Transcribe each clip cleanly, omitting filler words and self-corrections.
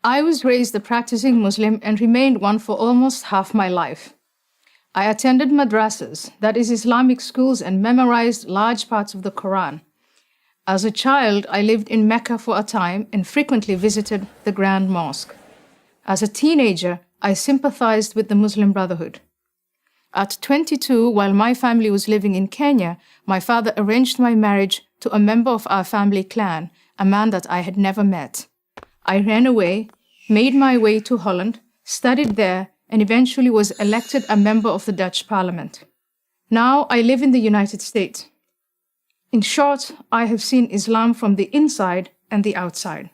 I was raised a practicing Muslim and remained one for almost half my life. I attended madrasas, that is Islamic schools, and memorized large parts of the Quran. As a child, I lived in Mecca for a time and frequently visited the Grand Mosque. As a teenager, I sympathized with the Muslim Brotherhood. At 22, while my family was living in Kenya, my father arranged my marriage to a member of our family clan, a man that I had never met. I ran away, made my way to Holland, studied there, and eventually was elected a member of the Dutch Parliament. Now I live in the United States. In short, I have seen Islam from the inside and the outside.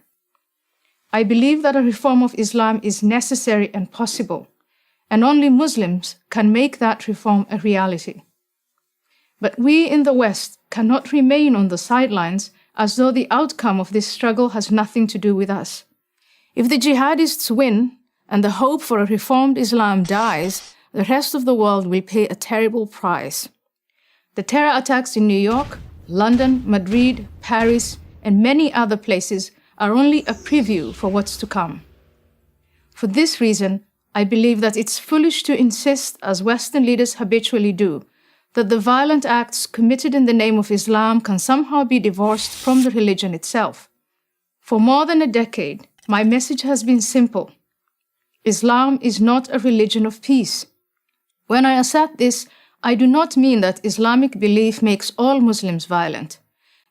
I believe that a reform of Islam is necessary and possible, and only Muslims can make that reform a reality. But we in the West cannot remain on the sidelines as though the outcome of this struggle has nothing to do with us. If the jihadists win and the hope for a reformed Islam dies, the rest of the world will pay a terrible price. The terror attacks in New York, London, Madrid, Paris, and many other places are only a preview for what's to come. For this reason, I believe that it's foolish to insist, as Western leaders habitually do, that the violent acts committed in the name of Islam can somehow be divorced from the religion itself. For more than a decade, my message has been simple. Islam is not a religion of peace. When I assert this, I do not mean that Islamic belief makes all Muslims violent.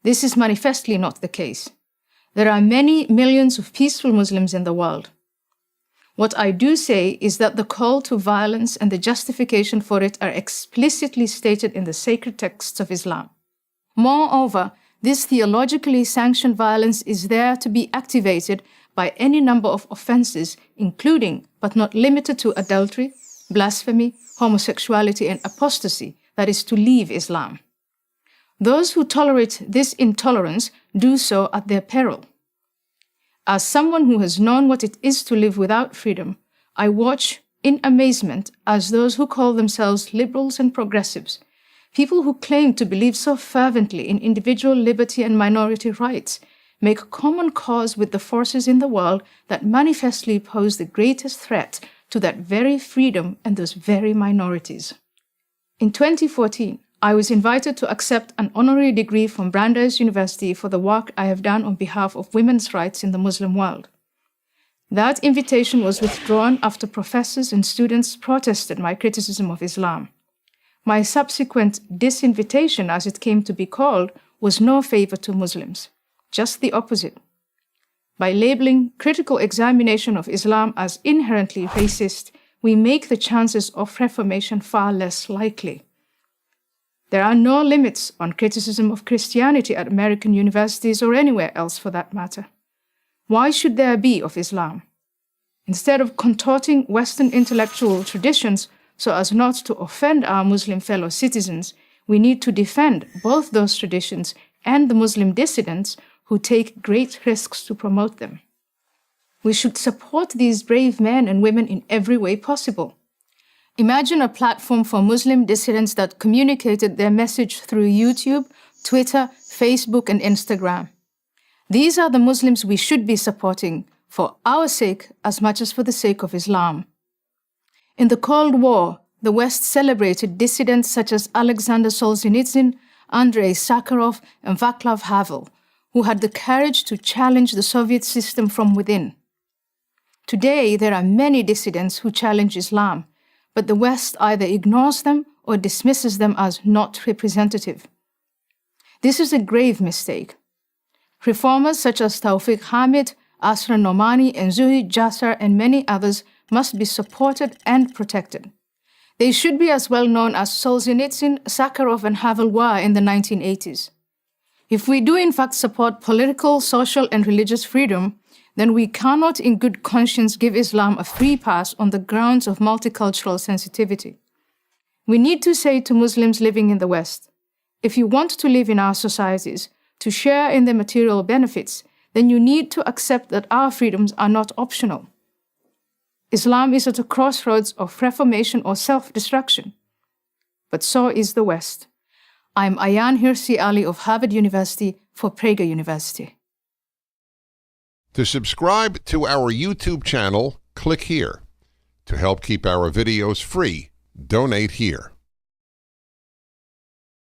This is manifestly not the case. There are many millions of peaceful Muslims in the world. What I do say is that the call to violence and the justification for it are explicitly stated in the sacred texts of Islam. Moreover, this theologically sanctioned violence is there to be activated by any number of offenses, including, but not limited to, adultery, blasphemy, homosexuality, and apostasy, that is, to leave Islam. Those who tolerate this intolerance do so at their peril. As someone who has known what it is to live without freedom, I watch in amazement as those who call themselves liberals and progressives, people who claim to believe so fervently in individual liberty and minority rights, make common cause with the forces in the world that manifestly pose the greatest threat to that very freedom and those very minorities. In 2014, I was invited to accept an honorary degree from Brandeis University for the work I have done on behalf of women's rights in the Muslim world. That invitation was withdrawn after professors and students protested my criticism of Islam. My subsequent disinvitation, as it came to be called, was no favor to Muslims, just the opposite. By labeling critical examination of Islam as inherently racist, we make the chances of reformation far less likely. There are no limits on criticism of Christianity at American universities or anywhere else for that matter. Why should there be of Islam? Instead of contorting Western intellectual traditions so as not to offend our Muslim fellow citizens, we need to defend both those traditions and the Muslim dissidents who take great risks to promote them. We should support these brave men and women in every way possible. Imagine a platform for Muslim dissidents that communicated their message through YouTube, Twitter, Facebook, and Instagram. These are the Muslims we should be supporting, for our sake as much as for the sake of Islam. In the Cold War, the West celebrated dissidents such as Alexander Solzhenitsyn, Andrei Sakharov, and Václav Havel, who had the courage to challenge the Soviet system from within. Today, there are many dissidents who challenge Islam, but the West either ignores them or dismisses them as not representative. This is a grave mistake. Reformers such as Tawfiq Hamid, Asra Nomani, and Zuhid Jasser, and many others must be supported and protected. They should be as well known as Solzhenitsyn, Sakharov, and Havel were in the 1980s. If we do in fact support political, social, and religious freedom, then we cannot in good conscience give Islam a free pass on the grounds of multicultural sensitivity. We need to say to Muslims living in the West, if you want to live in our societies, to share in the material benefits, then you need to accept that our freedoms are not optional. Islam is at a crossroads of reformation or self-destruction. But so is the West. I'm Ayaan Hirsi Ali of Harvard University for Prager University. To subscribe to our YouTube channel, click here. To help keep our videos free, donate here.